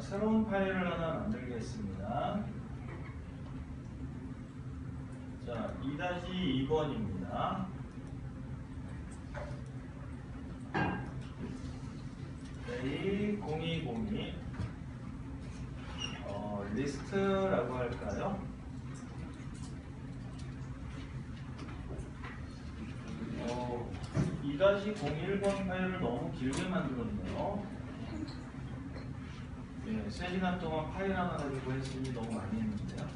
새로운 파일을 하나 만들겠습니다. 자, 2-2번입니다. A0202 리스트라고 할까요? 2-01번 파일을 너무 길게 만들었네요. 예, 3시간 동안 파일 하나 가지고 했으니 너무 많이 했는데요.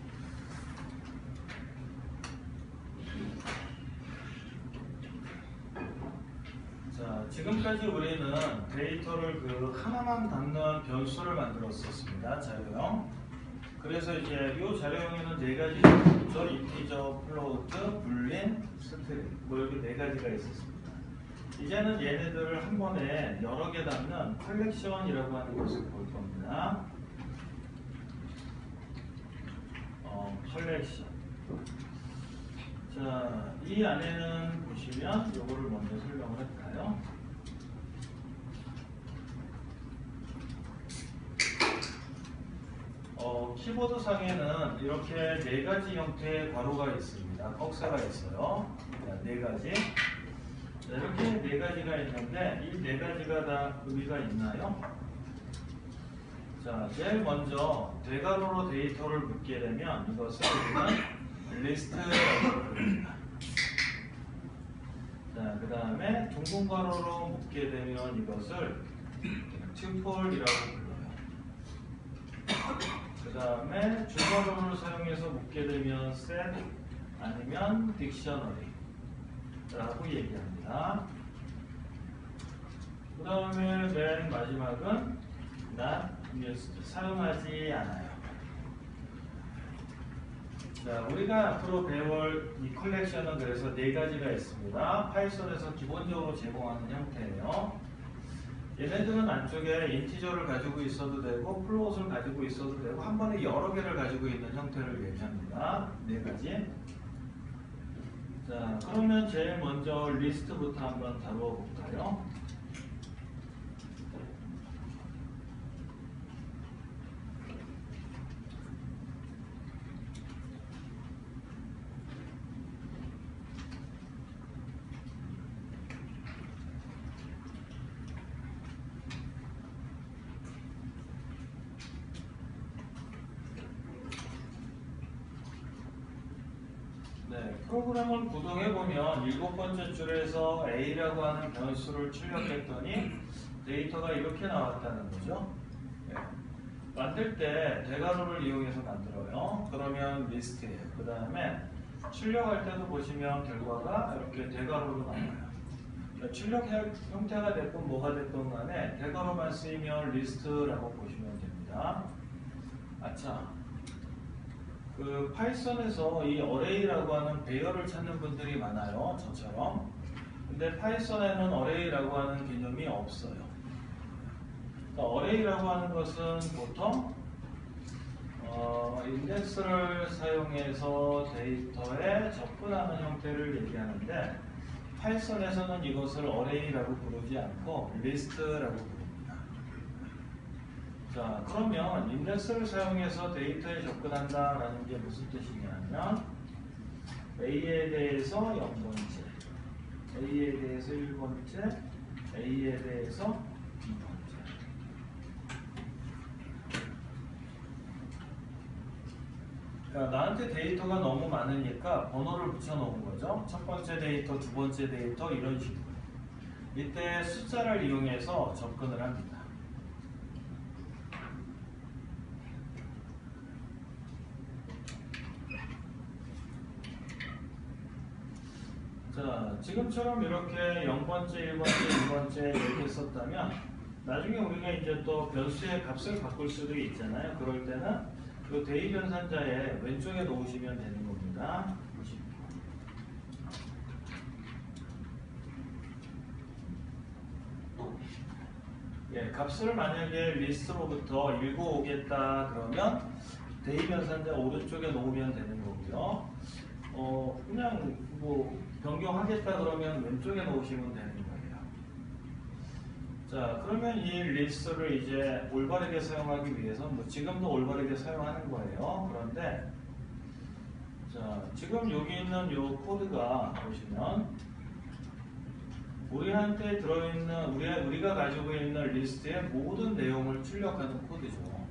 자, 지금까지 우리는 데이터를 하나만 담는 변수를 만들었었습니다. 자료형. 그래서 이제 이 자료형에는 4가지가 있죠. 인티저, 플로트, 불린, 스트링. 여기 4가지가 있었습니다. 이제는 얘네들을 한 번에 여러 개 담는 컬렉션이라고 하는 것을 볼 겁니다. 컬렉션. 자, 이 안에는 보시면 이거를 먼저 설명을 할까요? 키보드 상에는 이렇게 4가지 형태의 괄호가 있습니다. 꺽쇠가 있어요. 4가지. 이렇게 4가지가 있는데 이 4가지가 다 의미가 있나요? 자, 제일 먼저 대괄호로 데이터를 묶게 되면 이것을 우리는 리스트라고 부릅니다. 자, 그 다음에 둥근 괄호로 묶게 되면 이것을 튜플이라고 불러요. 그 다음에 줄괄호를 사용해서 묶게 되면 set 아니면 딕셔너리 라고 얘기합니다. 그 다음에 맨 마지막은 not used, 사용하지 않아요. 자, 우리가 앞으로 배울 이 컬렉션은 그래서 4가지가 있습니다. 파이썬에서 기본적으로 제공하는 형태예요. 얘네들은 안쪽에 인티저를 가지고 있어도 되고 플로트를 가지고 있어도 되고 한 번에 여러 개를 가지고 있는 형태를 얘기합니다. 4가지. 자, 그러면 제일 먼저 리스트부터 한번 다루어 볼까요? 프로그램을 구동해보면 7번째 줄에서 A라고 하는 변수를 출력했더니 데이터가 이렇게 나왔다는 거죠. 네. 만들 때 대괄호를 이용해서 만들어요. 그러면 리스트예요. 그 다음에 출력할 때도 보시면 결과가 이렇게 대괄호로 나와요. 그러니까 출력 형태가 됐건 뭐가 됐건 간에 대괄호만 쓰이면 리스트라고 보시면 됩니다. 아차. 파이썬에서 이 어레이라고 하는 배열을 찾는 분들이 많아요. 저처럼. 근데 파이썬에는 어레이라고 하는 개념이 없어요. 그러니까 어레이라고 하는 것은 보통 인덱스를 사용해서 데이터에 접근하는 형태를 얘기하는데 파이썬에서는 이것을 어레이라고 부르지 않고 리스트라고 부릅니다. 자, 그러면 인덱스를 사용해서 데이터에 접근한다라는 게 무슨 뜻이냐면 A에 대해서 0번째, A에 대해서 1번째, A에 대해서 2번째. 그러니까 나한테 데이터가 너무 많으니까 번호를 붙여놓은 거죠. 첫 번째 데이터, 두 번째 데이터 이런 식으로. 이때 숫자를 이용해서 접근을 합니다. 자, 지금처럼 이렇게 0번째, 1번째, 2번째 이렇게 썼다면 나중에 우리가 이제 또 변수의 값을 바꿀 수도 있잖아요. 그럴 때는 그 대의 변산자의 왼쪽에 놓으시면 되는 겁니다. 예, 값을 만약에 리스트로부터 읽어오겠다 그러면 대의 변산자 오른쪽에 놓으면 되는 거고요. 그냥 뭐 변경하겠다 그러면 왼쪽에 놓으시면 되는 거예요. 자, 그러면 이 리스트를 이제 올바르게 사용하기 위해서 뭐 지금도 올바르게 사용하는 거예요. 그런데 자, 지금 여기 있는 이 코드가 보시면 우리한테 들어있는 우리가 가지고 있는 리스트의 모든 내용을 출력하는 코드죠.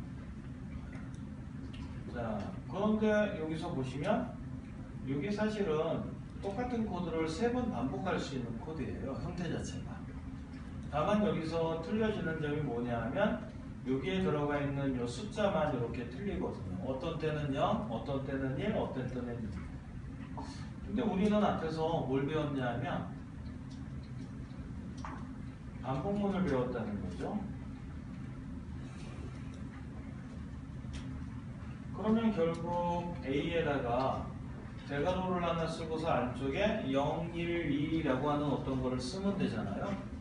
자, 그런데 여기서 보시면 여기 사실은 똑같은 코드를 3번 반복할 수 있는 코드예요. 형태 자체가. 다만 여기서 틀려지는 점이 뭐냐 하면 여기에 들어가 있는 이 숫자만 이렇게 틀리거든요. 어떤 때는 0, 어떤 때는 1, 어떤 때는 2. 근데 우리는 앞에서 뭘 배웠냐 하면 반복문을 배웠다는 거죠. 그러면 결국 A에다가 대괄호를 하나 쓰고서 안쪽에 0, 1, 2라고 하는 어떤 거를 쓰면 되잖아요.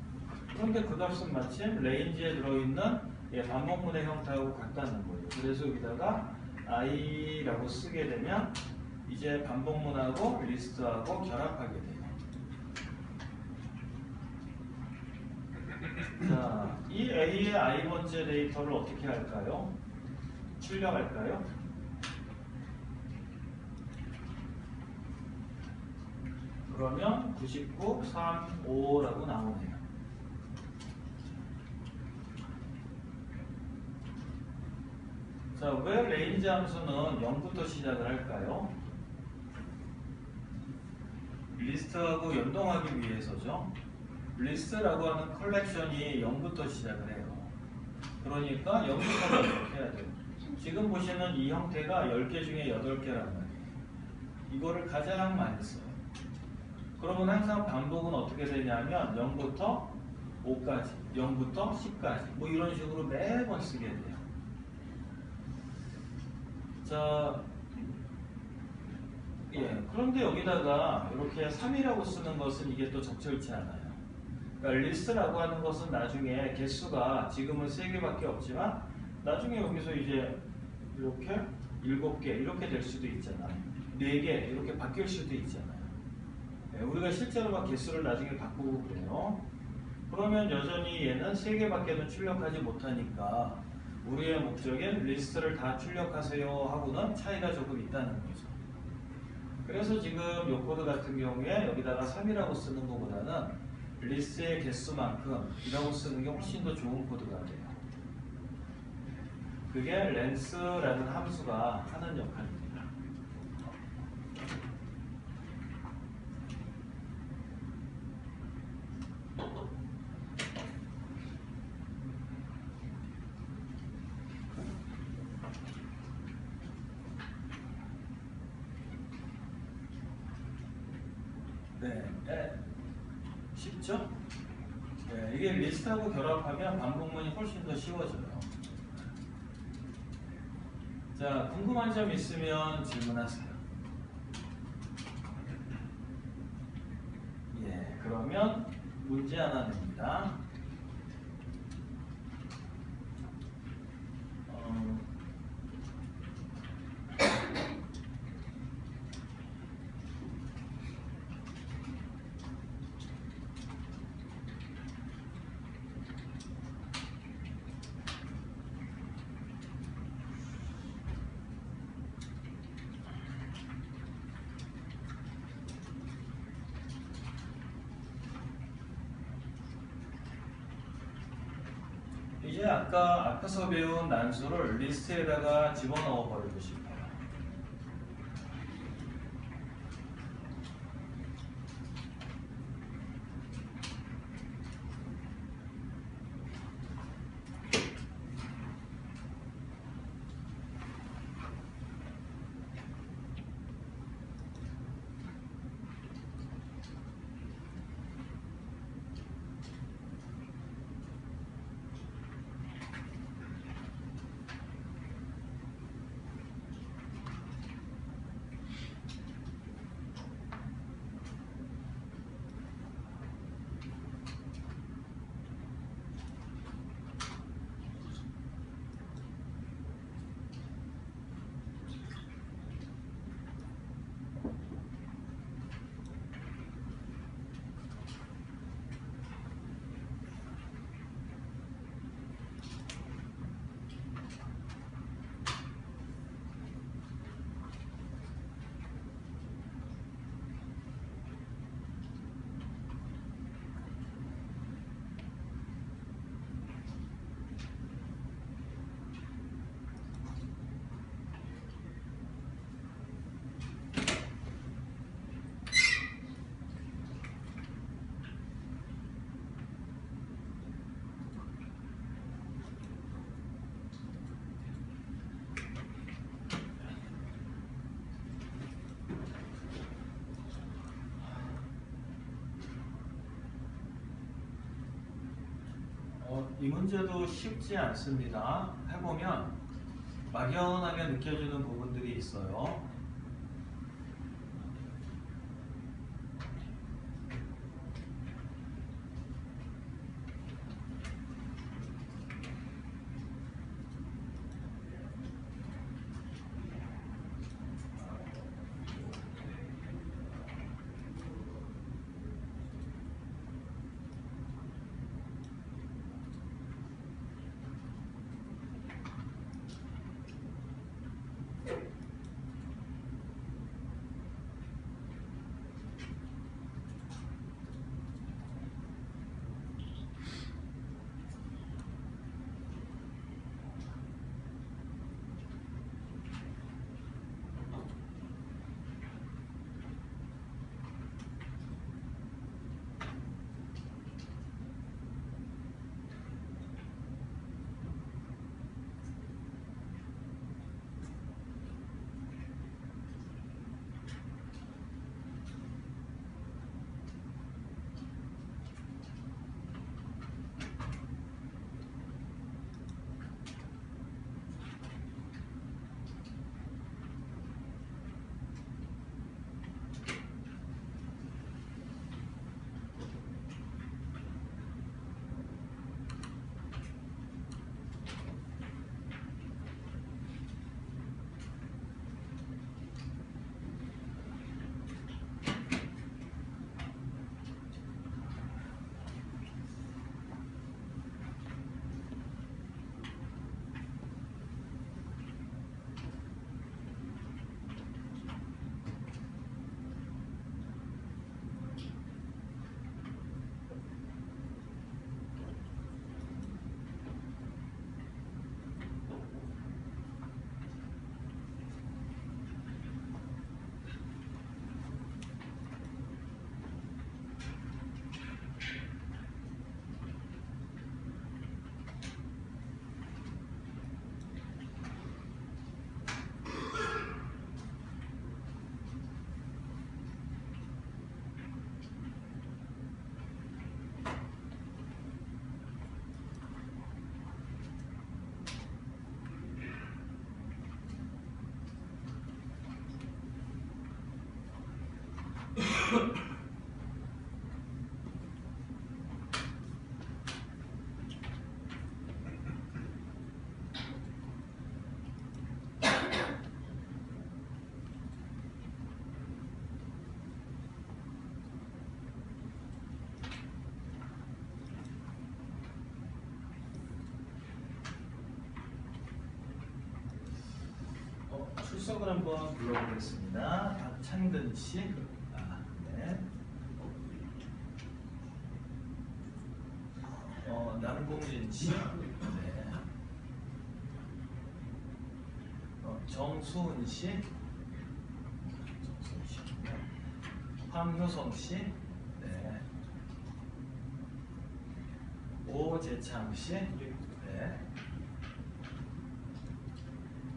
그런데 그 값은 마침 레인지에 들어있는 반복문의 형태하고 같다는 거예요. 그래서 여기다가 i라고 쓰게 되면 이제 반복문하고 리스트하고 결합하게 돼요. 자, 이 A의 i번째 데이터를 어떻게 할까요? 출력할까요? 그러면 99, 3, 5라고 나오네요. 자, 왜 레인지 함수는 0부터 시작을 할까요? 리스트하고 연동하기 위해서죠. 리스트라고 하는 컬렉션이 0부터 시작을 해요. 그러니까 0부터 이렇게 해야 돼요. 지금 보시는 이 형태가 10개 중에 8개란 말이에요. 이거를 가장 많이 써요. 그러면 항상 반복은 어떻게 되냐면 0부터 5까지, 0부터 10까지 뭐 이런 식으로 매번 쓰게 돼요. 자, 그런데 여기다가 이렇게 3이라고 쓰는 것은 이게 또 적절치 않아요. 그러니까 리스트라고 하는 것은 나중에 개수가 지금은 3개밖에 없지만 나중에 여기서 이제 이렇게 7개 이렇게 될 수도 있잖아요. 4개 이렇게 바뀔 수도 있잖아요. 우리가 실제로 막 개수를 나중에 바꾸고 그래요. 그러면 여전히 얘는 3개밖에는 출력하지 못하니까 우리의 목적인 리스트를 다 출력하세요 하고는 차이가 조금 있다는 거죠. 그래서 지금 이 코드 같은 경우에 여기다가 3이라고 쓰는 것보다는 리스트의 개수만큼 이라고 쓰는 게 훨씬 더 좋은 코드가 돼요. 그게 length라는 함수가 하는 역할입니다. 네, 쉽죠? 네, 이게 리스트하고 결합하면 반복문이 훨씬 더 쉬워져요. 자, 궁금한 점 있으면 질문하세요. 그러면 문제 하나 냅니다. 이제 아까 앞에서 배운 난수를 리스트에다가 집어넣어 버리고 싶어요. 이 문제도 쉽지 않습니다. 해보면 막연하게 느껴지는 부분들이 있어요. 출석을 한번 불러보겠습니다. 박창근 씨. 네. 남봉진 씨. 네. 정수은 씨. 정수은 씨. 황효성 씨. 네. 오재창 씨. 네.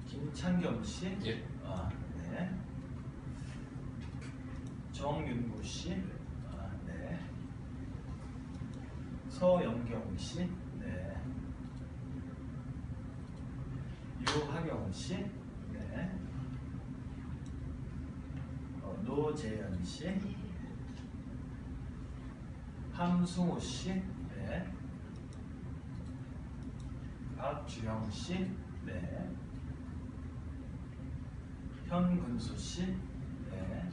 김창경 씨. 예. 네. 정윤구 씨. 네. 서영경 씨. 네. 유하경 씨. 네. 노재현 씨. 함승우 씨. 네. 박주영 씨. 네. 현근수 씨. 네.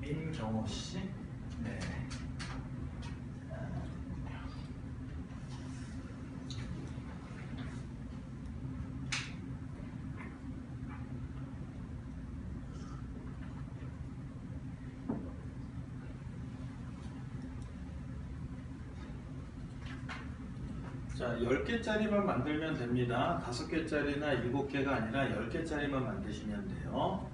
민경호 씨. 네. 자, 10개짜리만 만들면 됩니다. 5개짜리나 7개가 아니라 10개짜리만 만드시면 돼요.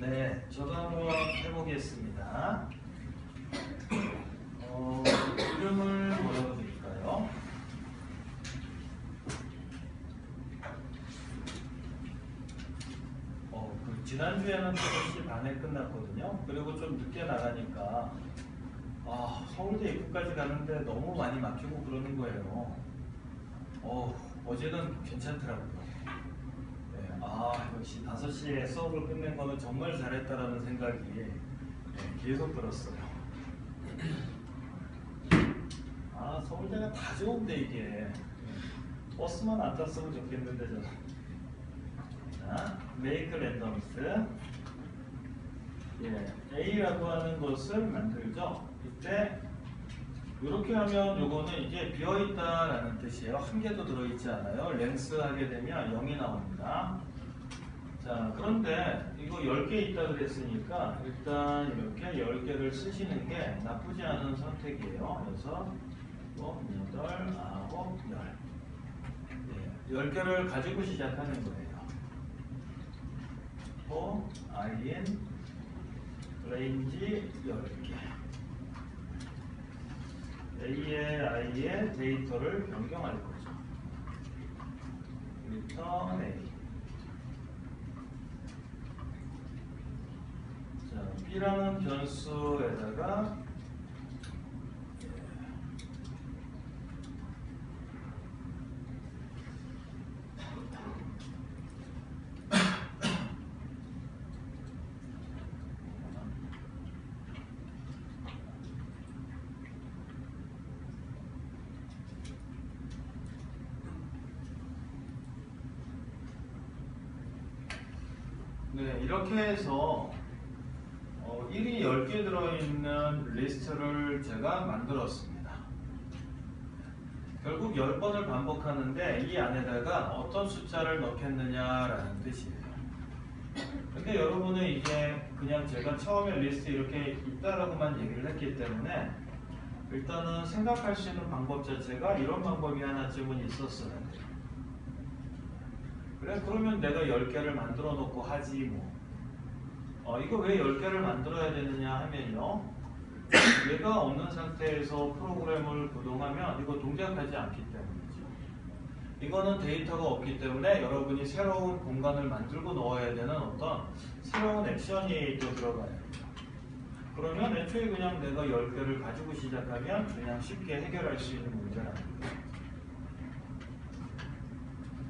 네, 저도 한번 해보겠습니다. 이름을 뭐라고 드릴까요? 지난주에는 5시 반에 끝났거든요. 그리고 좀 늦게 나가니까 서울대 입구까지 가는데 너무 많이 막히고 그러는 거예요. 어제는 괜찮더라고요. 네, 역시 5시에 수업을 끝낸 거는 정말 잘했다라는 생각이 계속 들었어요. 서울대가 다 좋은데 이게 버스만 안 탔으면 좋겠는데 저는. 자, make randoms. A라고 하는 것을 만들죠. 이때 이렇게 하면 요거는 이제 비어있다라는 뜻이에요. 한 개도 들어있지 않아요. 랭스 하게 되면 0이 나옵니다. 자, 그런데 이거 10개 있다 그랬으니까 일단 이렇게 10개를 쓰시는 게 나쁘지 않은 선택이에요. 그래서 8, 9, 10. 10개를 가지고 시작하는 거예요. in range 10개. A의 I의 데이터를 변경할 거죠. return A. 자, B라는 변수에다가 이렇게 해서 1이 10개 들어있는 리스트를 제가 만들었습니다. 결국 10번을 반복하는데 이 안에다가 어떤 숫자를 넣겠느냐라는 뜻이에요. 근데 여러분은 이제 그냥 제가 처음에 리스트 이렇게 있다라고만 얘기를 했기 때문에 일단은 생각할 수 있는 방법 자체가 이런 방법이 하나쯤은 있었어요. 그래, 그러면 내가 10개를 만들어 놓고 하지 뭐. 이거 왜 10개를 만들어야 되느냐 하면요. 얘가 없는 상태에서 프로그램을 구동하면 이거 동작하지 않기 때문이죠. 이거는 데이터가 없기 때문에 여러분이 새로운 공간을 만들고 넣어야 되는 어떤 새로운 액션이 또 들어가요. 그러면 애초에 그냥 내가 10개를 가지고 시작하면 그냥 쉽게 해결할 수 있는 문제라는 거예요.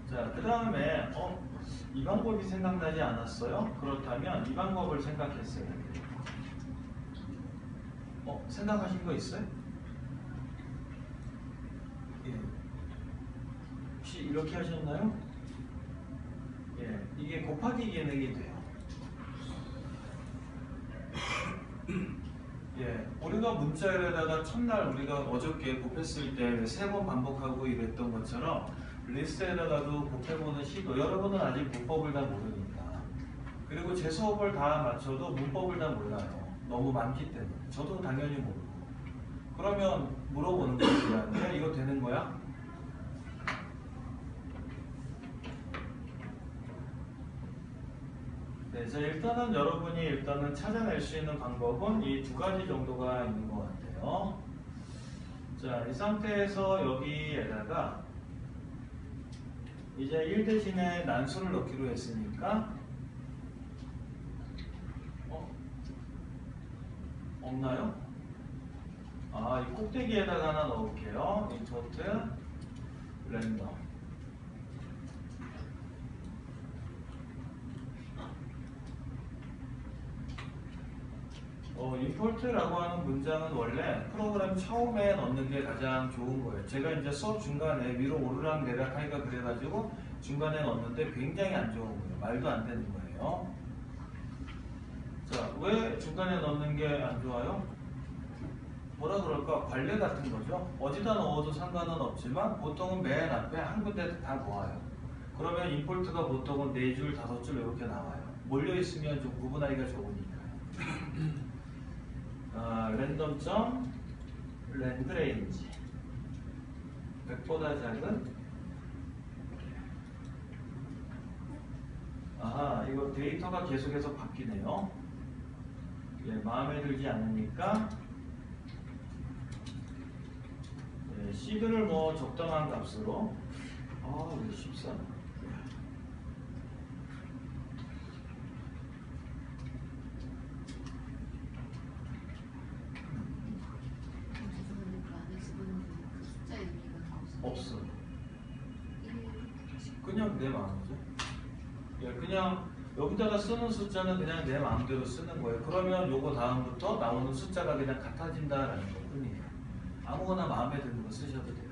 자, 그 다음에 이 방법이 생각나지 않았어요? 그렇다면 이 방법을 생각했어야 돼요. 생각하신 거 있어요? 혹시 이렇게 하셨나요? 이게 곱하기 기능이 돼요. 우리가 문자에다가 첫날 우리가 어저께 곱했을 때 3번 반복하고 이랬던 것처럼 리스트에다가도 곱해보는 시도, 여러분은 아직 문법을 다 모르니까. 그리고 제 수업을 다 맞춰도 문법을 다 몰라요. 너무 많기 때문에. 저도 당연히 모르고. 그러면 물어보는 거예요. 이거 되는 거야? 자, 일단은 여러분이 찾아낼 수 있는 방법은 이 2가지 정도가 있는 것 같아요. 자, 이 상태에서 여기에다가 이제 1 대신에 난수를 넣기로 했으니까 없나요? 이 꼭대기에다가 하나 넣을게요. 인포트 랜덤. 임포트라고 하는 문장은 원래 프로그램 처음에 넣는 게 가장 좋은 거예요. 제가 이제 수업 중간에 위로 오르락 내리락 하기가 그래가지고 중간에 넣었는데 굉장히 안 좋은 거예요. 말도 안 되는 거예요. 자, 왜 중간에 넣는 게 안 좋아요? 뭐라 그럴까? 관례 같은 거죠. 어디다 넣어도 상관은 없지만 보통은 맨 앞에 한 군데 다 모아요. 그러면 임포트가 보통은 4줄, 5줄 이렇게 나와요. 몰려있으면 좀 구분하기가 좋으니까요. 랜덤점 랜드레인지 100보다 작은 아하, 이거 데이터가 계속해서 바뀌네요. 예, 마음에 들지 않으니까 예, 시드를 뭐 적당한 값으로 왜 14. 없어. 그냥 내 마음이죠. 예, 그냥 여기다가 쓰는 숫자는 그냥 내 마음대로 쓰는 거예요. 그러면 요거 다음부터 나오는 숫자가 그냥 같아진다라는 것 뿐이에요. 아무거나 마음에 드는 거 쓰셔도 돼요.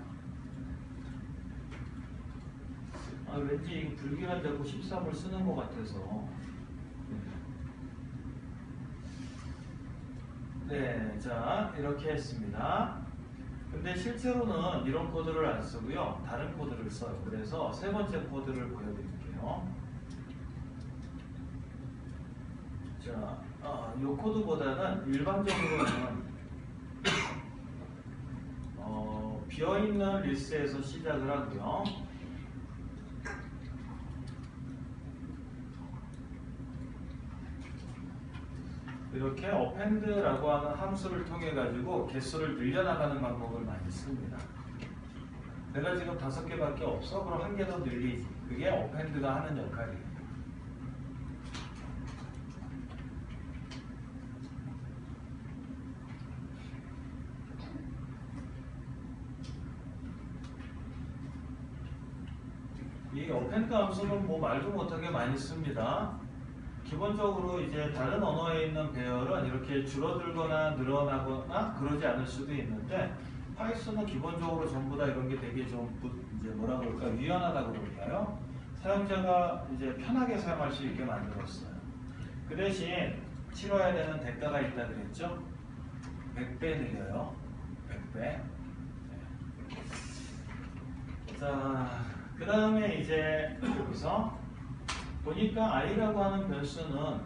왠지 이거 불길한 자고 13을 쓰는 것 같아서. 네, 자 이렇게 했습니다. 근데 실제로는 이런 코드를 안 쓰고요. 다른 코드를 써요. 그래서 세 번째 코드를 보여드릴게요. 자, 이 코드보다는 일반적으로는 비어있는 리스트에서 시작을 하고요. 이렇게 append라고 하는 함수를 통해 가지고 개수를 늘려나가는 방법을 많이 씁니다. 내가 지금 5개밖에 없어? 그럼 한 개 더 늘리지. 그게 append가 하는 역할이에요. 이 append 함수는 뭐 말도 못하게 많이 씁니다. 기본적으로 이제 다른 언어에 있는 배열은 이렇게 줄어들거나 늘어나거나 그러지 않을 수도 있는데 파이썬은 기본적으로 전부 다 이런 게 되게 좀 이제 뭐라 그럴까 유연하다고 그럴까요? 사용자가 이제 편하게 사용할 수 있게 만들었어요. 그 대신 치러야 되는 대가가 있다 그랬죠? 100배 늘려요. 100배. 자, 그 다음에 이제 여기서 보니까 i라고 하는 변수는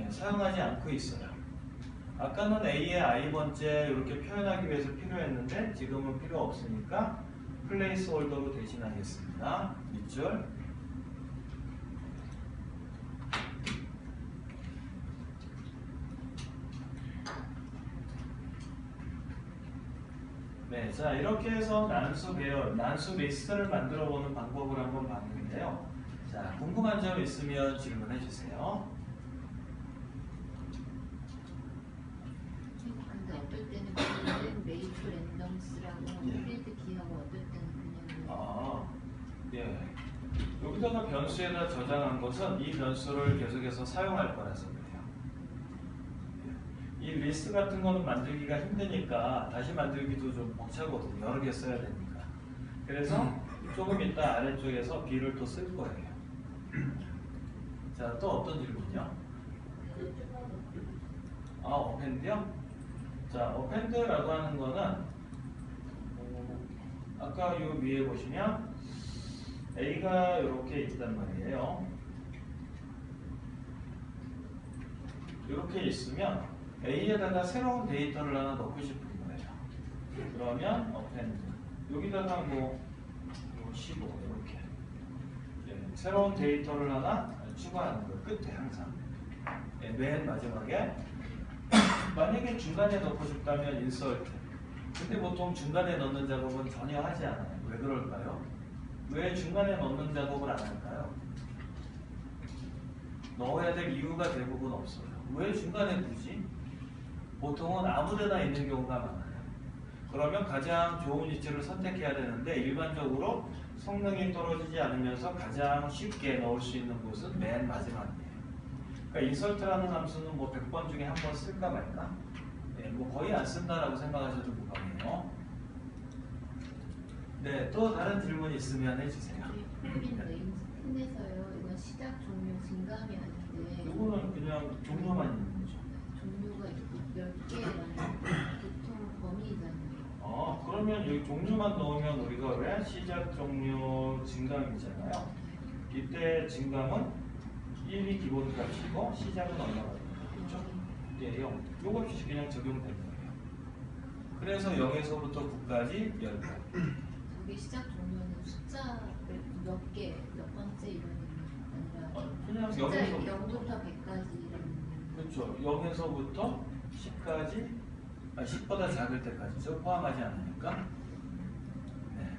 사용하지 않고 있어요. 아까는 a의 i번째 이렇게 표현하기 위해서 필요했는데 지금은 필요 없으니까 플레이스홀더로 대신하겠습니다. 밑줄. 네, 자 이렇게 해서 난수 배열, 난수 리스트를 만들어 보는 방법을 한번 봤는데요. 자, 궁금한 점 있으면 질문해 주세요. 근데 어떨 때는 그냥 메이크 랜덤스라고 필드 키하고 어떨 때는 그냥 예. 여기다가 변수에다 저장한 것은 이 변수를 계속해서 사용할 거라서 그래요. 이 리스트 같은 거는 만들기가 힘드니까 다시 만들기도 좀 벅차거든요. 여러 개 써야 되니까. 그래서 조금 이따 아래쪽에서 B를 또 쓸 거예요. 자, 또 어떤 질문이요? append요? 자, append라고 하는 거는 아까 요 위에 보시면 A가 이렇게 있단 말이에요. 이렇게 있으면 A에다가 새로운 데이터를 하나 넣고 싶은 거예요. 그러면 append 여기다가 뭐 15 이렇게 새로운 데이터를 하나 추가하는 거예요. 끝에 항상 맨 마지막에 만약에 중간에 넣고 싶다면 insert. 근데 보통 중간에 넣는 작업은 전혀 하지 않아요. 왜 그럴까요? 왜 중간에 넣는 작업을 안 할까요? 넣어야 될 이유가 대부분 없어요. 왜 중간에 두지? 보통은 아무데나 있는 경우가 많아요. 그러면 가장 좋은 위치를 선택해야 되는데 일반적으로 성능이 떨어지지 않으면서 가장 쉽게 넣을 수 있는 곳은 맨 마지막이에요. 그러니까 insert라는 함수는 뭐 100번 중에 한 번 쓸까 말까? 뭐 거의 안 쓴다라고 생각하셔도 무방해요. 네, 또 다른 질문 있으면 해주세요. 힘내서요. 이건 시작, 종료, 증감이 아닌데 이거는 그냥 종료만 있는 거죠. 종류가 있고 10개라는 보통 범위잖아요. 그러면 여기 종류만 넣으면 우리가 왜 시작, 종료, 증감이잖아요. 이때 증감은 1이 기본값이고 시작은 얼마가 됩니까? 그렇죠? 예, 0. 요것이 그냥 적용되는 거예요. 그래서 0에서부터 9까지 10개. 저게 시작, 종료는 숫자를 몇 개, 몇 번째 이런 그냥 진짜 0에서 0부터 100까지 그렇죠. 0에서부터 10까지 10보다 작을 때까지죠. 포함하지 않으니까. 네.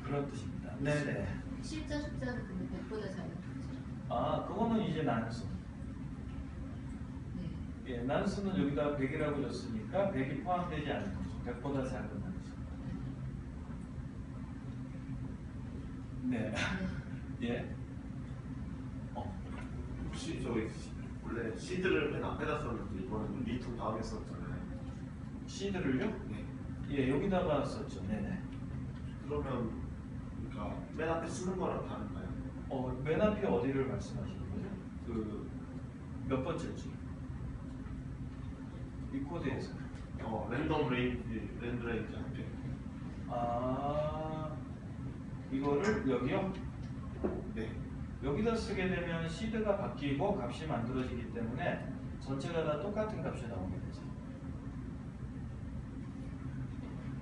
그런 뜻입니다. 네네. 실자 숫자는 근데 100보다 작은 거죠. 아, 그거는 이제 난수. 네. 예, 난수는 여기다 100이라고 줬으니까 100이 포함되지 않는 거죠. 100보다 작은 난수. 네. 예. 혹시 저희 원래 시드를 맨 앞에다 썼는데 이거는 리통 다음에 썼잖아요. 시드를요? 네. 예, 여기다가 썼죠. 네네. 그러면 그러니까 맨 앞에 쓰는 거랑 다른가요? 맨 앞에 어디를 말씀하시는 거죠? 그 몇 번째지? 이 코드에서. 랜덤 레인지 앞에. 아, 이거를 여기요? 네. 여기다 쓰게 되면 시드가 바뀌고 값이 만들어지기 때문에 전체가 다 똑같은 값이 나오게 되죠.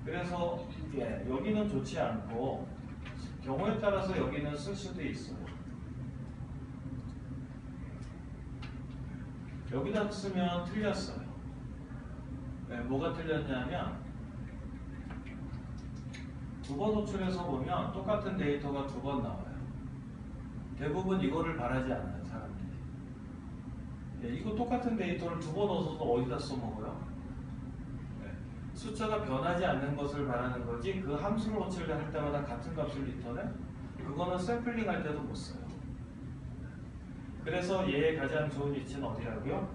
그래서 예, 여기는 좋지 않고 경우에 따라서 여기는 쓸 수도 있어요. 여기다 쓰면 틀렸어요. 네, 뭐가 틀렸냐면 두 번 호출해서 보면 똑같은 데이터가 두 번 나와요. 대부분 이거를 바라지 않아요, 사람들이. 예, 이거 똑같은 데이터를 두 번 얻어서 어디다 써먹어요? 네, 숫자가 변하지 않는 것을 바라는 거지 그 함수를 호출을 할 때마다 같은 값을 리턴해? 그거는 샘플링 할 때도 못 써요. 그래서 얘의 가장 좋은 위치는 어디라고요?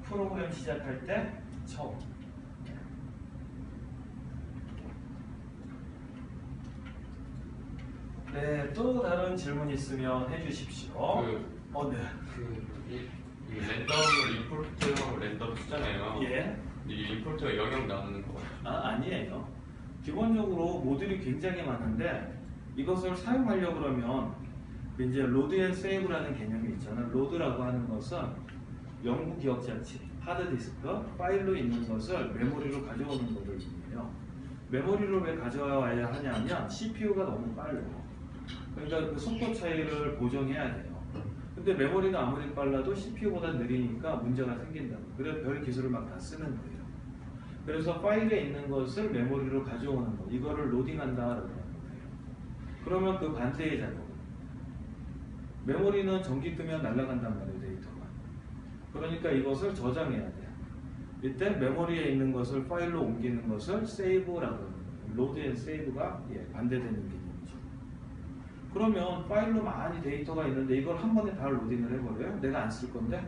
프로그램 시작할 때 처음. 네, 또 다른 질문 있으면 해주십시오. 네. 이 랜덤을 임포트하고 랜덤 쓰잖아요. 예. 이 임포트가 영향 나는 거 같아요. 아니에요. 기본적으로 모듈이 굉장히 많은데 이것을 사용하려고 그러면 이제 로드 앤 세이브라는 개념이 있잖아요. 로드라고 하는 것은 영구 기억장치, 하드디스크, 파일로 있는 것을 메모리로 가져오는 것을 의미해요. 메모리로 왜 가져와야 하냐면 CPU가 너무 빨라요. 그러니까 그 속도 차이를 보정해야 돼요. 근데 메모리가 아무리 빨라도 CPU보다 느리니까 문제가 생긴다고. 그래서 별 기술을 막 다 쓰는 거예요. 그래서 파일에 있는 것을 메모리로 가져오는 거, 이거를 로딩한다라고 하는 거예요. 그러면 그 반대의 작업. 메모리는 전기 끄면 날아간단 말이에요, 데이터가. 그러니까 이것을 저장해야 돼요. 이때 메모리에 있는 것을 파일로 옮기는 것을 세이브라고 하는 거예요. 로드 앤 세이브가 반대되는 개념이죠. 그러면 파일로 많이 데이터가 있는데 이걸 한 번에 다 로딩을 해버려요? 내가 안 쓸 건데?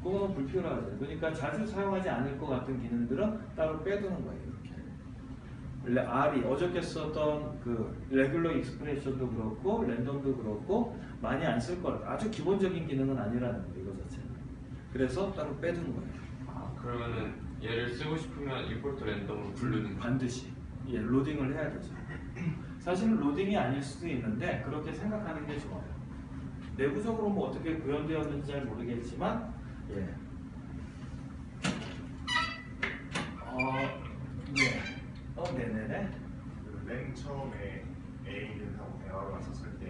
그거는 불필요하죠. 그러니까 자주 사용하지 않을 것 같은 기능들은 따로 빼두는 거예요. 이렇게. R이 어저께 썼던 그 레귤러 익스프레션도 그렇고 랜덤도 그렇고 많이 안 쓸 걸 아주 기본적인 기능은 아니라는 거예요. 이거 자체는. 그래서 따로 빼두는 거예요. 그러면은 얘를 쓰고 싶으면 임포트 랜덤으로 부르는 거. 반드시 로딩을 해야 되죠. 사실은 로딩이 아닐 수도 있는데 그렇게 생각하는 게 좋아요. 내부적으로 뭐 어떻게 구현되었는지 잘 모르겠지만 네네네. 그맨 처음에 A는 하고 대화로 왔었을 때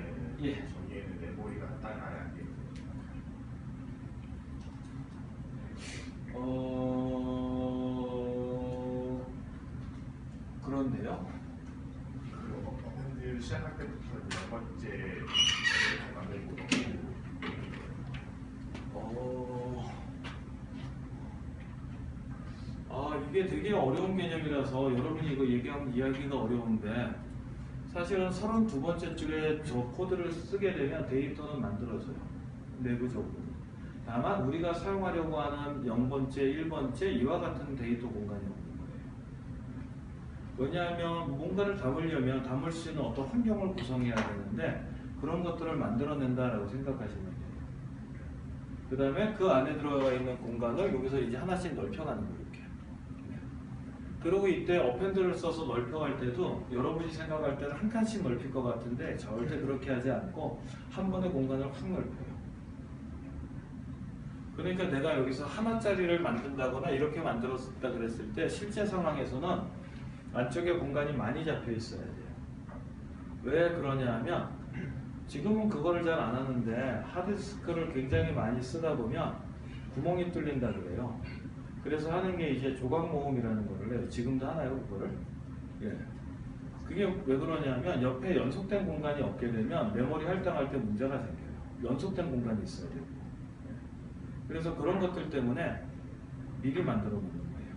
저기에는 메모리가 한 단위 아예 안 돼 있거든요. 그런데요. 그 어펜드 시작할 때부터 몇 번째 만들고 이게 되게 어려운 개념이라서 여러분이 이거 이야기가 어려운데 사실은 32번째 줄에 저 코드를 쓰게 되면 데이터는 만들어져요. 내부적으로. 다만 우리가 사용하려고 하는 0번째, 1번째 이와 같은 데이터 공간이 없는 거예요. 왜냐하면 뭔가를 담으려면 담을 수 있는 어떤 환경을 구성해야 되는데 그런 것들을 만들어낸다라고 생각하시면 돼요. 그 다음에 그 안에 들어가 있는 공간을 여기서 이제 하나씩 넓혀가는 거예요. 이렇게. 그리고 이때 어펜드를 써서 넓혀갈 때도 여러분이 생각할 때는 한 칸씩 넓힐 것 같은데 절대 그렇게 하지 않고 한 번의 공간을 확 넓혀요. 그러니까 내가 여기서 하나짜리를 만든다거나 이렇게 만들었다 그랬을 때 실제 상황에서는 안쪽에 공간이 많이 잡혀 있어야 돼요. 왜 그러냐 하면 지금은 그거를 잘 안 하는데 하드디스크를 굉장히 많이 쓰다 보면 구멍이 뚫린다 그래요. 그래서 하는 게 이제 조각 모음이라는 거를 해요. 지금도 하나요, 그거를? 예. 그게 왜 그러냐면 옆에 연속된 공간이 없게 되면 메모리 할당할 때 문제가 생겨요. 연속된 공간이 있어야 되고. 예. 그래서 그런 것들 때문에 미리 만들어 놓는 거예요.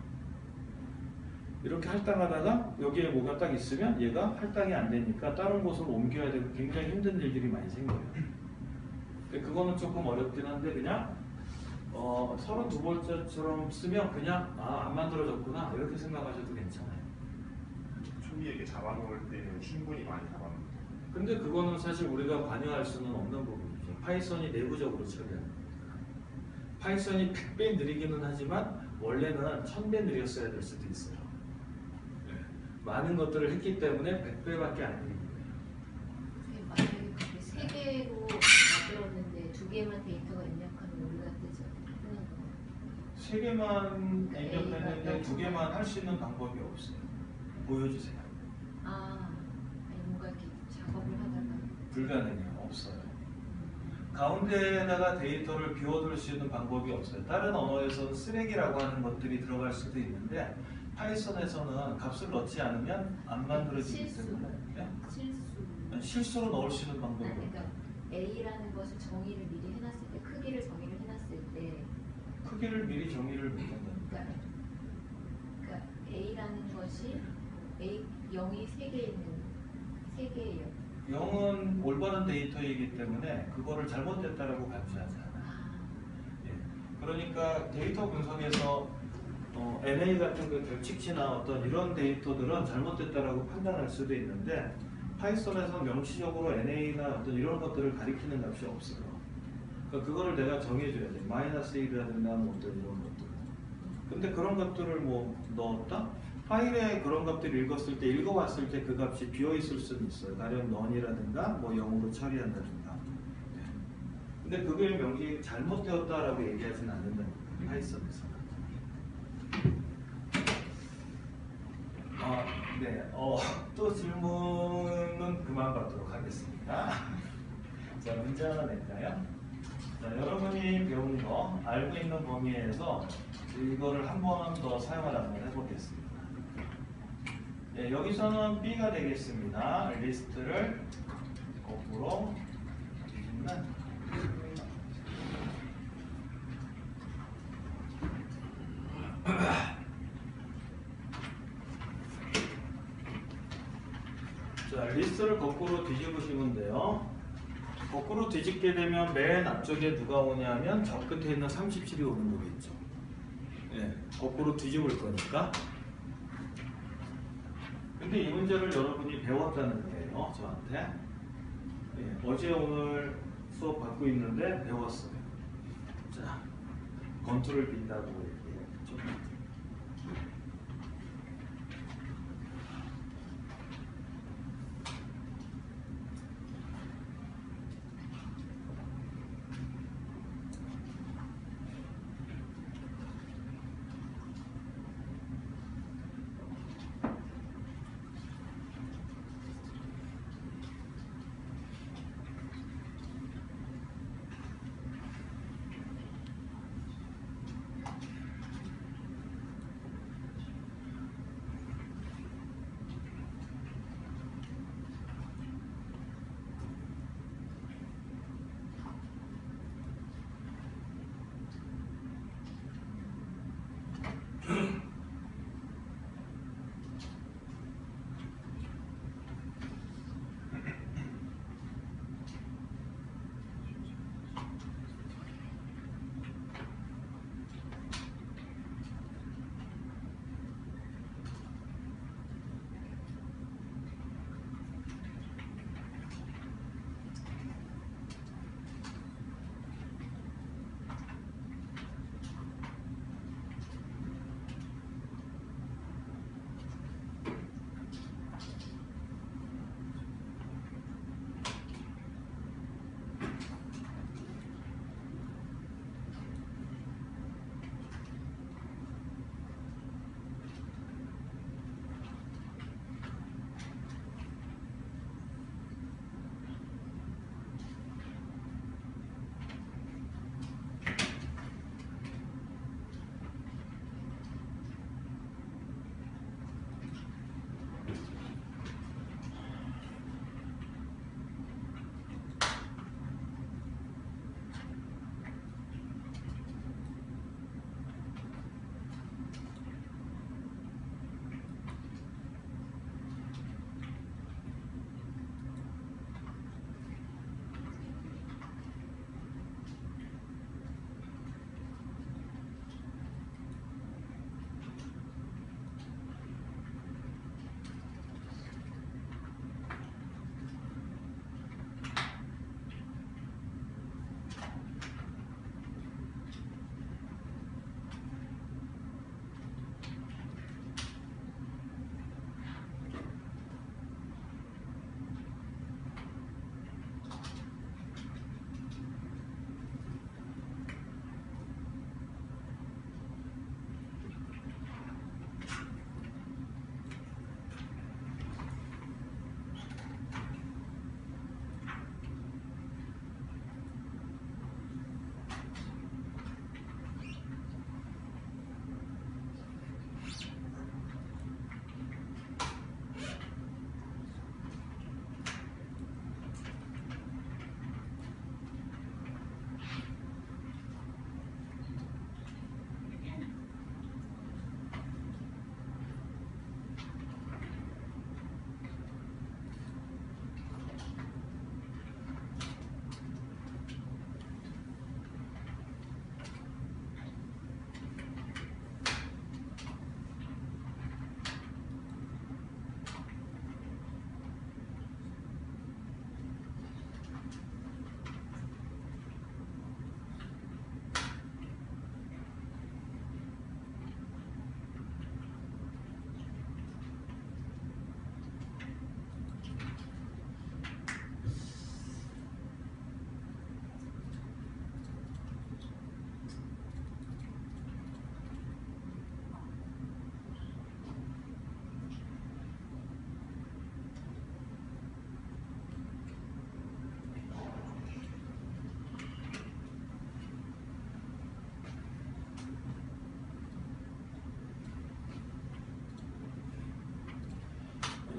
이렇게 할당하다가 여기에 뭐가 딱 있으면 얘가 할당이 안 되니까 다른 곳으로 옮겨야 되고 굉장히 힘든 일들이 많이 생겨요. 근데 그거는 조금 어렵긴 한데 그냥 32번째처럼 쓰면 그냥 안 만들어졌구나 이렇게 생각하셔도 괜찮아요. 초기에 잡아놓을 때는 충분히 많이 잡아놓는. 근데 그거는 사실 우리가 관여할 수는 없는 부분이죠. 파이썬이 내부적으로 처리하는 거니까. 파이썬이 100배 느리기는 하지만 원래는 1000배 느렸어야 될 수도 있어요. 네. 많은 것들을 했기 때문에 100배밖에 안 느린 거예요. 만약에 그게 3개로 만들었는데 2개만 데이터가 입력하면 우리가 뜨죠. 3개만 입력했는데 2개만 할 수 있는 방법이 없어요. 보여주세요. 아니 뭔가 이렇게 작업을 하다가 불가능해요. 없어요. 가운데에다가 데이터를 비워둘 수 있는 방법이 없어요. 다른 언어에서는 쓰레기라고 하는 것들이 들어갈 수도 있는데 파이썬에서는 값을 넣지 않으면 안 만들어지기 때문에 실수로 넣을 수 있는 방법이 없어요. 그러니까 A라는 것을 정의를 미리 해놨을 때 크기를 정의를 해놨을 때 크기를 미리 정의를 못한다니까. 그러니까 A라는 것이 A 0이 3개 있는 3개예요. 0은 올바른 데이터이기 때문에 그거를 잘못됐다라고 간주하지 않아요. 예. 그러니까 데이터 분석에서 NA 같은 그 결칙치나 어떤 이런 데이터들은 잘못됐다라고 판단할 수도 있는데 파이썬에서 명시적으로 NA나 어떤 이런 것들을 가리키는 값이 없어요. 그러니까 그거를 내가 정해줘야 돼. -1이라든가 뭐 어떤 이런 것들. 근데 그런 것들을 뭐 넣었다? 파일에 그런 값들을 읽었을 때, 읽어봤을 때 그 값이 비어있을 수는 있어요. 가령 none이라든가 뭐 0으로 처리한다든가. 네. 근데 그게 명시 잘못되었다라고 얘기하지는 않는다는 거예요. 파이썬에서는. 네. 또 질문은 그만 받도록 하겠습니다. 자, 문제 하나 낼까요? 자, 여러분이 배운 거, 알고 있는 범위에서 이거를 한 번 더 사용을 한번 해보겠습니다. 네, 여기서는 B가 되겠습니다. 리스트를 거꾸로 뒤집는 자, 리스트를 거꾸로 뒤집으시면 돼요. 거꾸로 뒤집게 되면 맨 앞쪽에 누가 오냐면 저 끝에 있는 37이 오는 거겠죠. 예, 거꾸로 뒤집을 거니까. 근데 이 문제를 여러분이 배웠다는 거예요, 저한테. 예, 어제 오늘 수업 받고 있는데 배웠어요. 자, 건투를 빈다고 얘기했죠.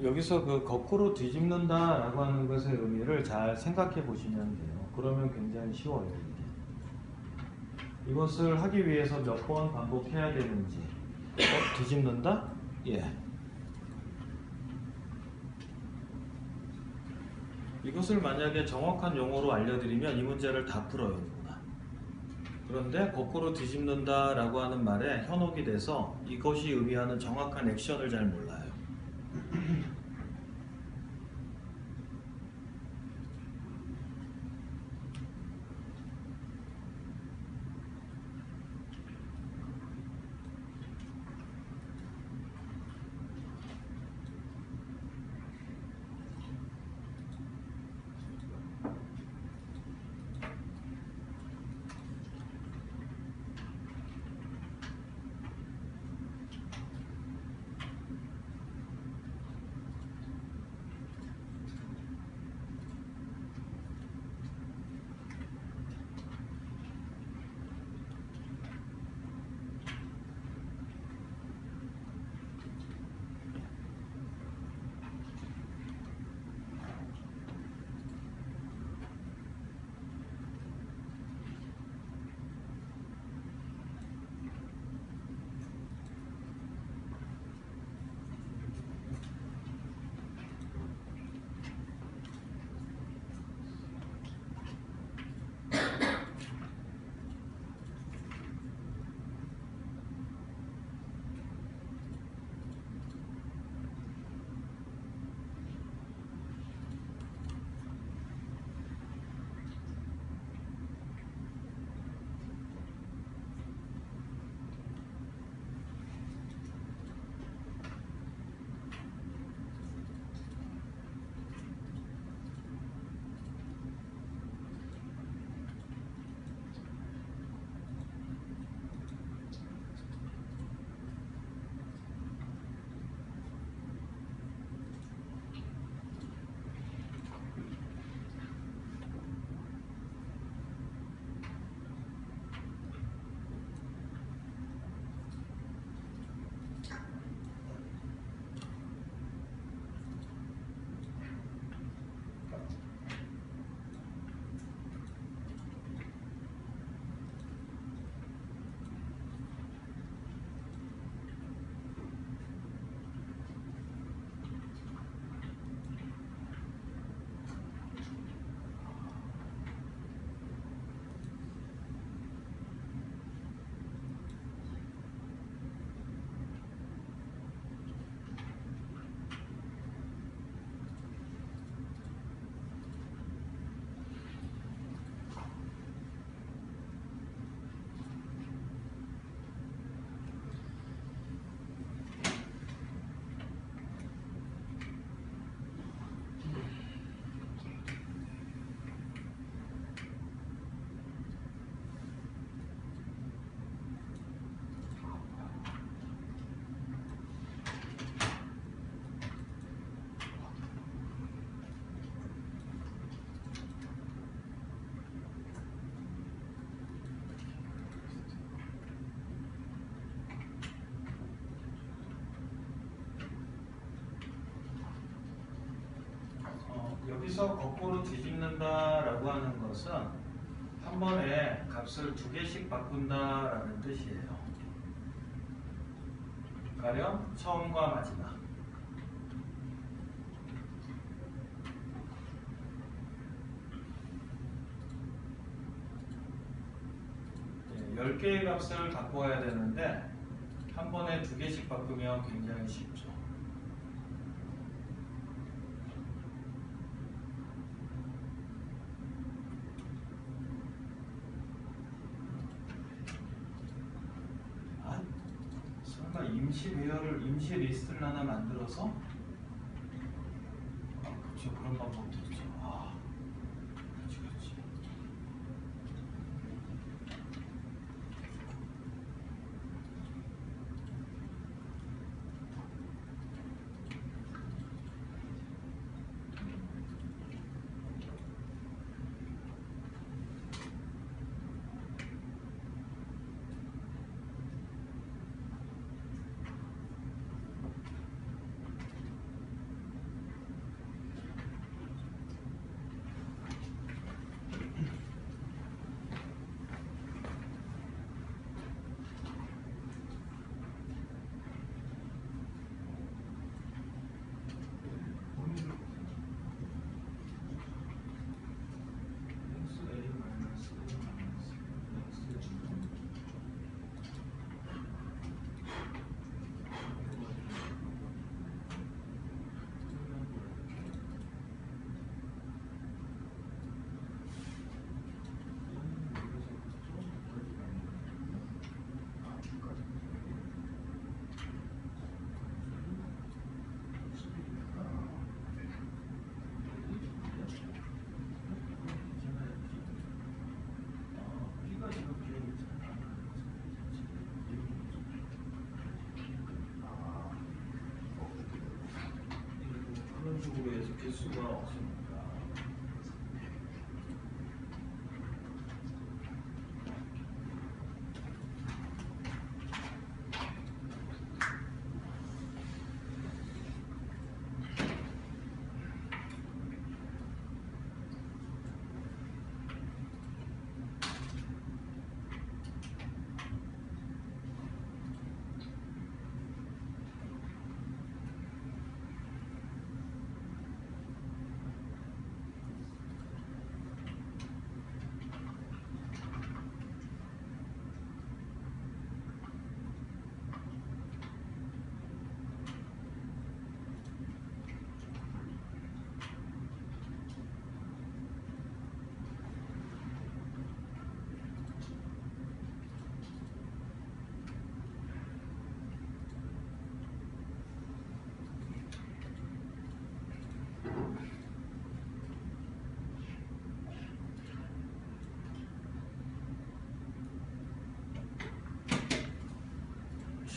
여기서 그 거꾸로 뒤집는다라고 하는 것의 의미를 잘 생각해 보시면 돼요. 그러면 굉장히 쉬워요. 이게. 이것을 하기 위해서 몇 번 반복해야 되는지. 뒤집는다? 예. 이것을 만약에 정확한 용어로 알려드리면 이 문제를 다 풀어요. 누구나. 그런데 거꾸로 뒤집는다 라고 하는 말에 현혹이 돼서 이것이 의미하는 정확한 액션을 잘 몰라요. 여기서 거꾸로 뒤집는다라고 하는 것은 한 번에 값을 두 개씩 바꾼다라는 뜻이에요. 가령 처음과 마지막. 10개의 값을 갖고 와야 되는데 한 번에 두 개씩 바꾸면 굉장히 쉽죠. 설마 임시 리스트를 하나 만들어서? 그렇죠. 그런 방법도 있죠. 그렇지.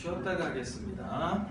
쉬었다가 하겠습니다.